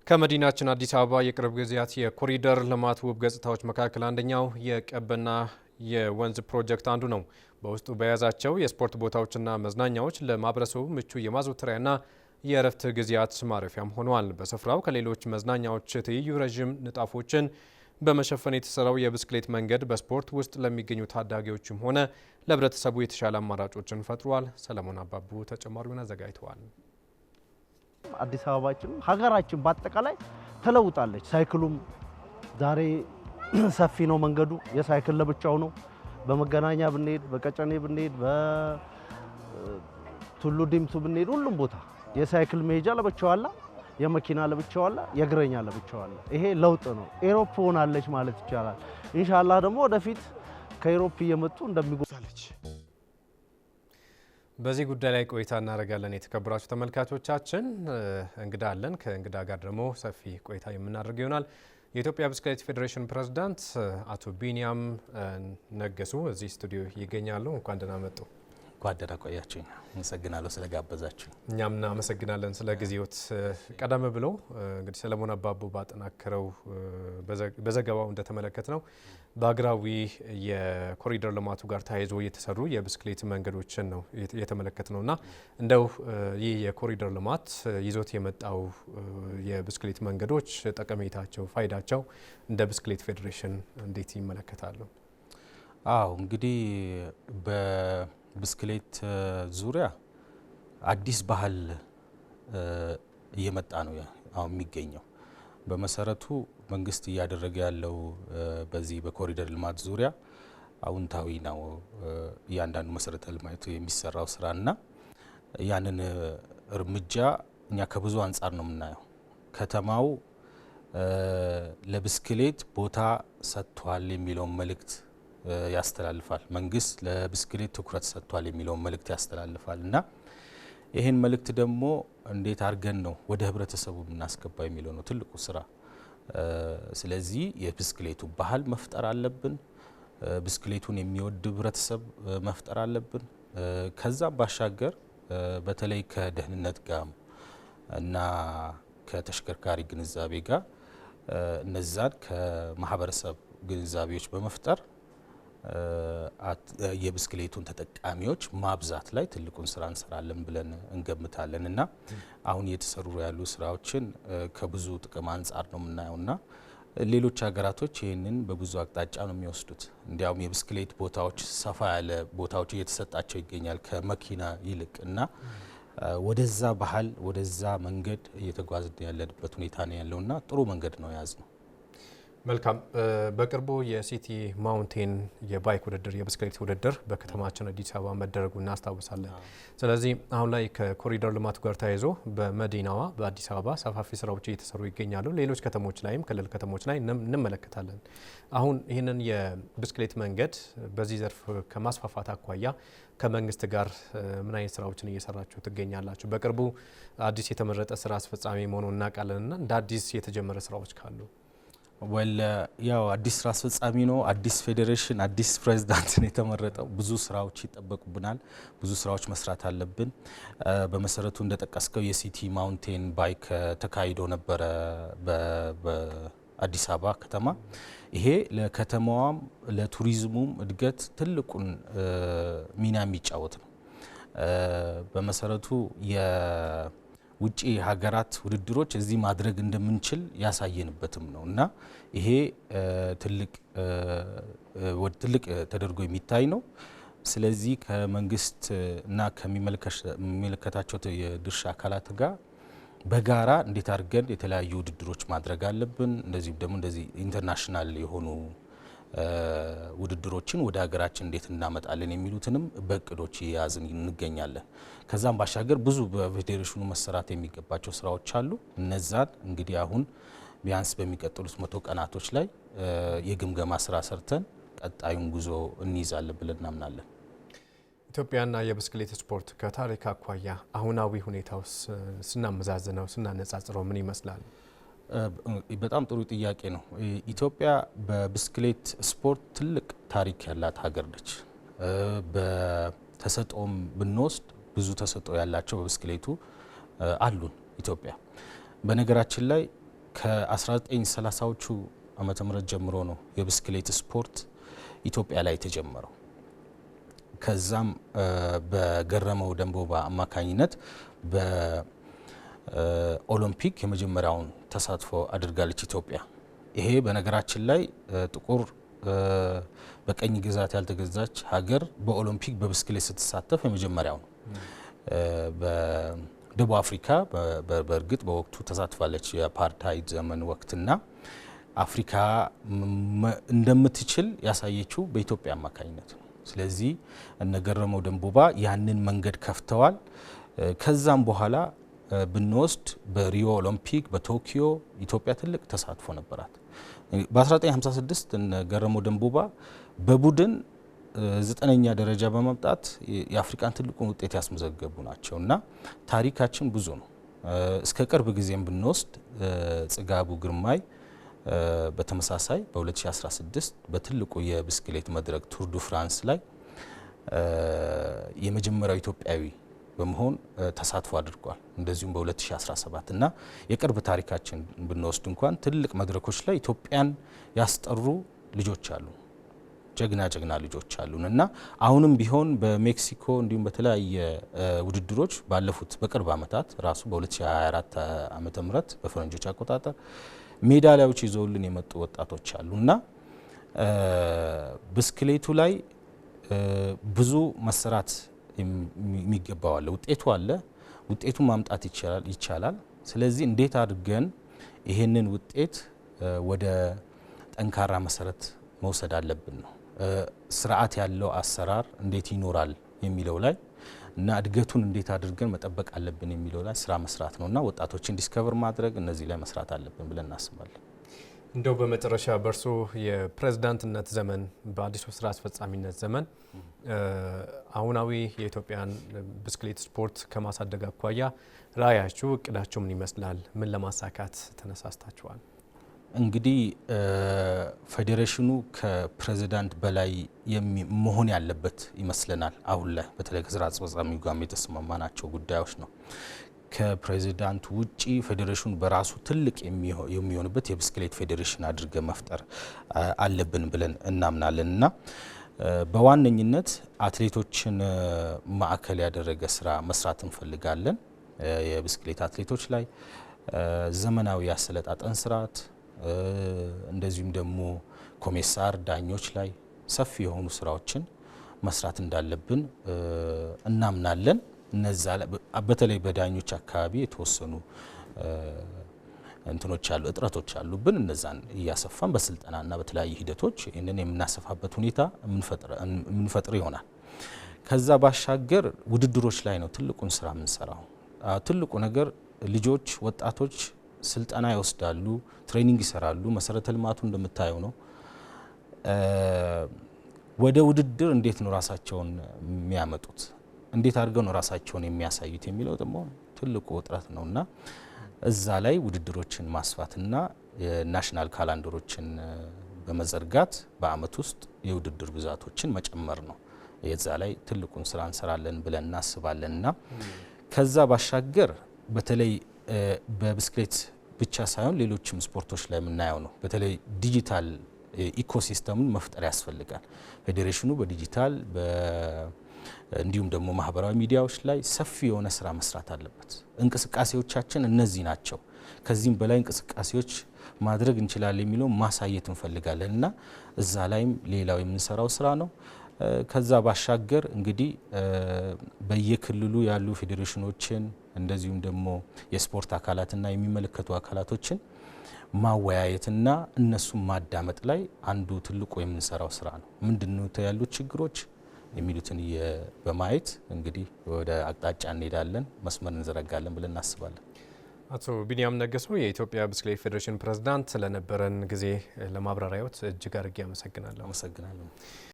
ከመዲናችን አዲስ አበባ የቅርብ ጊዜያት የኮሪደር ልማት ውብ ገጽታዎች መካከል አንደኛው የቀበና የወንዝ ፕሮጀክት አንዱ ነው። በውስጡ በያዛቸው የስፖርት ቦታዎችና መዝናኛዎች ለማህበረሰቡ ምቹ የማዘውተሪያና የእረፍት ጊዜያት ማረፊያም ሆነዋል። በስፍራው ከሌሎች መዝናኛዎች ትይዩ ረዥም ንጣፎችን በመሸፈን የተሰራው የብስክሌት መንገድ በስፖርት ውስጥ ለሚገኙ ታዳጊዎችም ሆነ ለህብረተሰቡ የተሻለ አማራጮችን ፈጥሯል። ሰለሞን አባቡ ተጨማሪውን አዘጋጅተዋል። አዲስ አበባችን ሀገራችን በአጠቃላይ ተለውጣለች። ሳይክሉም ዛሬ ሰፊ ነው መንገዱ፣ የሳይክል ለብቻው ነው። በመገናኛ ብንሄድ፣ በቀጨኔ ብንሄድ፣ በቱሉ ዲምቱ ብንሄድ ሁሉም ቦታ የሳይክል መሄጃ ለብቻው አለ፣ የመኪና ለብቻው አለ፣ የእግረኛ ለብቻው አለ። ይሄ ለውጥ ነው። ኤሮፕ ሆናለች ማለት ይቻላል። ኢንሻአላህ ደግሞ ወደፊት ከኤሮፕ እየመጡ እንደሚጎሳለች። በዚህ ጉዳይ ላይ ቆይታ እናደርጋለን። የተከበራችሁ ተመልካቾቻችን እንግዳ አለን። ከእንግዳ ጋር ደግሞ ሰፊ ቆይታ የምናደርግ ይሆናል። የኢትዮጵያ ብስክሌት ፌዴሬሽን ፕሬዝዳንት አቶ ቢኒያም ነገሱ እዚህ ስቱዲዮ ይገኛሉ። እንኳን ደህና መጡ። እንኳን ደህና ቆያችሁኝ። አመሰግናለሁ ስለጋበዛችሁ። እኛም እናመሰግናለን ስለ ጊዜዎት። ቀደም ብለው እንግዲህ ሰለሞን አባቡ ባጠናከረው በዘገባው እንደተመለከት ነው በአገራዊ የኮሪደር ልማቱ ጋር ተያይዞ የተሰሩ የብስክሌት መንገዶችን ነው የተመለከት ነውና እንደው ይህ የኮሪደር ልማት ይዞት የመጣው የብስክሌት መንገዶች ጠቀሜታቸው፣ ፋይዳቸው እንደ ብስክሌት ፌዴሬሽን እንዴት ይመለከታሉ? አዎ እንግዲህ በብስክሌት ዙሪያ አዲስ ባህል እየመጣ ነው አሁን የሚገኘው። በመሰረቱ መንግስት እያደረገ ያለው በዚህ በኮሪደር ልማት ዙሪያ አውንታዊ ነው። እያንዳንዱ መሰረተ ልማቱ የሚሰራው ስራና ያንን እርምጃ እኛ ከብዙ አንጻር ነው የምናየው። ከተማው ለብስክሌት ቦታ ሰጥቷል የሚለውን መልእክት ያስተላልፋል። መንግስት ለብስክሌት ትኩረት ሰጥቷል የሚለውን መልእክት ያስተላልፋል እና ይህን መልእክት ደግሞ እንዴት አድርገን ነው ወደ ህብረተሰቡ የምናስገባ የሚለው ነው ትልቁ ስራ። ስለዚህ የብስክሌቱ ባህል መፍጠር አለብን። ብስክሌቱን የሚወድ ህብረተሰብ መፍጠር አለብን። ከዛም ባሻገር በተለይ ከደህንነት ጋር እና ከተሽከርካሪ ግንዛቤ ጋር እነዛን ከማህበረሰብ ግንዛቤዎች በመፍጠር የብስክሌቱን ተጠቃሚዎች ማብዛት ላይ ትልቁን ስራ እንሰራለን ብለን እንገምታለን እና አሁን እየተሰሩ ያሉ ስራዎችን ከብዙ ጥቅም አንጻር ነው የምናየውና ሌሎች ሀገራቶች ይህንን በብዙ አቅጣጫ ነው የሚወስዱት። እንዲያውም የብስክሌት ቦታዎች ሰፋ ያለ ቦታዎች እየተሰጣቸው ይገኛል ከመኪና ይልቅ እና ወደዛ ባህል ወደዛ መንገድ እየተጓዝን ያለንበት ሁኔታ ነው ያለውና ጥሩ መንገድ ነው የያዝነው። መልካም። በቅርቡ የሲቲ ማውንቴን የባይክ ውድድር የብስክሌት ውድድር በከተማችን አዲስ አበባ መደረጉ እናስታውሳለን። ስለዚህ አሁን ላይ ከኮሪደር ልማቱ ጋር ተያይዞ በመዲናዋ በአዲስ አበባ ሰፋፊ ስራዎች እየተሰሩ ይገኛሉ። ሌሎች ከተሞች ላይም ክልል ከተሞች ላይ እንመለከታለን። አሁን ይህንን የብስክሌት መንገድ በዚህ ዘርፍ ከማስፋፋት አኳያ ከመንግስት ጋር ምን አይነት ስራዎችን እየሰራችሁ ትገኛላችሁ? በቅርቡ አዲስ የተመረጠ ስራ አስፈጻሚ መሆኑን እናውቃለንና እንደ አዲስ የተጀመረ ስራዎች ካሉ? ያው አዲስ ስራ አስፈጻሚ ነው፣ አዲስ ፌዴሬሽን፣ አዲስ ፕሬዝዳንት ነው የተመረጠው። ብዙ ስራዎች ይጠበቁብናል፣ ብዙ ስራዎች መስራት አለብን። በመሰረቱ እንደጠቀስከው የሲቲ ማውንቴን ባይክ ተካሂዶ ነበረ በአዲስ አበባ ከተማ። ይሄ ለከተማዋም ለቱሪዝሙም እድገት ትልቁን ሚና የሚጫወት ነው። በመሰረቱ ውጪ ሀገራት ውድድሮች እዚህ ማድረግ እንደምንችል ያሳየንበትም ነው እና ይሄ ትልቅ ተደርጎ የሚታይ ነው። ስለዚህ ከመንግስት እና ከሚመለከታቸው የድርሻ አካላት ጋር በጋራ እንዴት አድርገን የተለያዩ ውድድሮች ማድረግ አለብን፣ እንደዚህም ደግሞ እንደዚህ ኢንተርናሽናል የሆኑ ውድድሮችን ወደ ሀገራችን እንዴት እናመጣለን የሚሉትንም በእቅዶች የያዝን እንገኛለን። ከዛም ባሻገር ብዙ በፌዴሬሽኑ መሰራት የሚገባቸው ስራዎች አሉ። እነዛን እንግዲህ አሁን ቢያንስ በሚቀጥሉት 100 ቀናቶች ላይ የግምገማ ስራ ሰርተን ቀጣዩን ጉዞ እንይዛለን ብለን እናምናለን። ኢትዮጵያና የብስክሌት ስፖርት ከታሪክ አኳያ አሁናዊ ሁኔታው ስናመዛዝነው ስናነጻጽረው ምን ይመስላል? በጣም ጥሩ ጥያቄ ነው። ኢትዮጵያ በብስክሌት ስፖርት ትልቅ ታሪክ ያላት ሀገር ነች። በተሰጥኦም ብንወስድ ብዙ ተሰጥኦ ያላቸው በብስክሌቱ አሉን ኢትዮጵያ። በነገራችን ላይ ከ1930ዎቹ ዓመተ ምህረት ጀምሮ ነው የብስክሌት ስፖርት ኢትዮጵያ ላይ የተጀመረው። ከዛም በገረመው ደንቦባ አማካኝነት በኦሎምፒክ የመጀመሪያውን ተሳትፎ አድርጋለች ኢትዮጵያ። ይሄ በነገራችን ላይ ጥቁር በቀኝ ግዛት ያልተገዛች ሀገር በኦሎምፒክ በብስክሌት ስትሳተፍ የመጀመሪያው ነው። በደቡብ አፍሪካ በእርግጥ በወቅቱ ተሳትፋለች የአፓርታይድ ዘመን ወቅትና አፍሪካ እንደምትችል ያሳየችው በኢትዮጵያ አማካኝነት ነው። ስለዚህ እነገረመው ደንቦባ ያንን መንገድ ከፍተዋል። ከዛም በኋላ ብንወስድ በሪዮ ኦሎምፒክ በቶኪዮ ኢትዮጵያ ትልቅ ተሳትፎ ነበራት። በ1956 እነገረመው ደንቦባ በቡድን 9ኛ ደረጃ በማምጣት የአፍሪካን ትልቁን ውጤት ያስመዘገቡ ናቸው እና ታሪካችን ብዙ ነው። እስከ ቅርብ ጊዜም ብንወስድ ጽጋቡ ግርማይ በተመሳሳይ በ2016 በትልቁ የብስክሌት መድረክ ቱር ዱ ፍራንስ ላይ የመጀመሪያው ኢትዮጵያዊ በመሆን ተሳትፎ አድርጓል። እንደዚሁም በ2017 እና የቅርብ ታሪካችን ብንወስድ እንኳን ትልቅ መድረኮች ላይ ኢትዮጵያን ያስጠሩ ልጆች አሉ፣ ጀግና ልጆች አሉን እና አሁንም ቢሆን በሜክሲኮ እንዲሁም በተለያየ ውድድሮች ባለፉት በቅርብ ዓመታት ራሱ በ2024 ዓመተ ምህረት በፈረንጆች አቆጣጠር ሜዳሊያዎች ይዘውልን የመጡ ወጣቶች አሉ እና ብስክሌቱ ላይ ብዙ መሰራት የሚገባው አለ። ውጤቱ አለ፣ ውጤቱን ማምጣት ይቻላል። ስለዚህ እንዴት አድርገን ይሄንን ውጤት ወደ ጠንካራ መሰረት መውሰድ አለብን ነው። ስርዓት ያለው አሰራር እንዴት ይኖራል የሚለው ላይ እና እድገቱን እንዴት አድርገን መጠበቅ አለብን የሚለው ላይ ስራ መስራት ነውና ወጣቶችን ዲስከቨር ማድረግ እነዚህ ላይ መስራት አለብን ብለን እናስባለን። እንደው በመጨረሻ በርሶ የፕሬዝዳንትነት ዘመን በአዲሱ ስራ አስፈጻሚነት ዘመን አሁናዊ የኢትዮጵያን ብስክሌት ስፖርት ከማሳደግ አኳያ ራዕያችሁ እቅዳችሁ ምን ይመስላል? ምን ለማሳካት ተነሳስታችኋል? እንግዲህ ፌዴሬሽኑ ከፕሬዝዳንት በላይ መሆን ያለበት ይመስለናል። አሁን ላይ በተለይ ከስራ አስፈጻሚው ጋር የተስማማናቸው ጉዳዮች ነው። ከፕሬዝዳንቱ ውጪ ፌዴሬሽኑ በራሱ ትልቅ የሚሆንበት የብስክሌት ፌዴሬሽን አድርገ መፍጠር አለብን ብለን እናምናለን እና በዋነኝነት አትሌቶችን ማዕከል ያደረገ ስራ መስራት እንፈልጋለን። የብስክሌት አትሌቶች ላይ ዘመናዊ ያሰለጣጠን ስርዓት እንደዚሁም ደግሞ ኮሜሳር ዳኞች ላይ ሰፊ የሆኑ ስራዎችን መስራት እንዳለብን እናምናለን። እነዛ በተለይ በዳኞች አካባቢ የተወሰኑ እንትኖች አሉ፣ እጥረቶች አሉብን። እነዛን እያሰፋን በስልጠናና በተለያዩ ሂደቶች ይህንን የምናሰፋበት ሁኔታ የምንፈጥር ይሆናል። ከዛ ባሻገር ውድድሮች ላይ ነው ትልቁን ስራ የምንሰራው። ትልቁ ነገር ልጆች፣ ወጣቶች ስልጠና ይወስዳሉ፣ ትሬኒንግ ይሰራሉ። መሰረተ ልማቱ እንደምታየው ነው። ወደ ውድድር እንዴት ነው ራሳቸውን የሚያመጡት? እንዴት አድርገው ነው ራሳቸውን የሚያሳዩት የሚለው ደግሞ ትልቁ ውጥረት ነውና እዛ ላይ ውድድሮችን ማስፋትና የናሽናል ካላንደሮችን በመዘርጋት በአመት ውስጥ የውድድር ብዛቶችን መጨመር ነው። የዛ ላይ ትልቁን ስራ እንሰራለን ብለን እናስባለንና ከዛ ባሻገር በተለይ በብስክሌት ብቻ ሳይሆን ሌሎችም ስፖርቶች ላይ የምናየው ነው። በተለይ ዲጂታል ኢኮሲስተሙን መፍጠር ያስፈልጋል። ፌዴሬሽኑ በዲጂታል እንዲሁም ደግሞ ማህበራዊ ሚዲያዎች ላይ ሰፊ የሆነ ስራ መስራት አለበት። እንቅስቃሴዎቻችን እነዚህ ናቸው፣ ከዚህም በላይ እንቅስቃሴዎች ማድረግ እንችላለን የሚለው ማሳየት እንፈልጋለን እና እዛ ላይም ሌላው የምንሰራው ስራ ነው። ከዛ ባሻገር እንግዲህ በየክልሉ ያሉ ፌዴሬሽኖችን እንደዚሁም ደግሞ የስፖርት አካላትና የሚመለከቱ አካላቶችን ማወያየትና እነሱን ማዳመጥ ላይ አንዱ ትልቁ የምንሰራው ስራ ነው። ምንድነው ያሉት ችግሮች የሚሉትን በማየት እንግዲህ ወደ አቅጣጫ እንሄዳለን፣ መስመር እንዘረጋለን ብለን እናስባለን። አቶ ቢኒያም ነገሶ የኢትዮጵያ ብስክሌት ፌዴሬሽን ፕሬዝዳንት፣ ስለነበረን ጊዜ ለማብራሪያዎት እጅግ አድርጌ አመሰግናለሁ።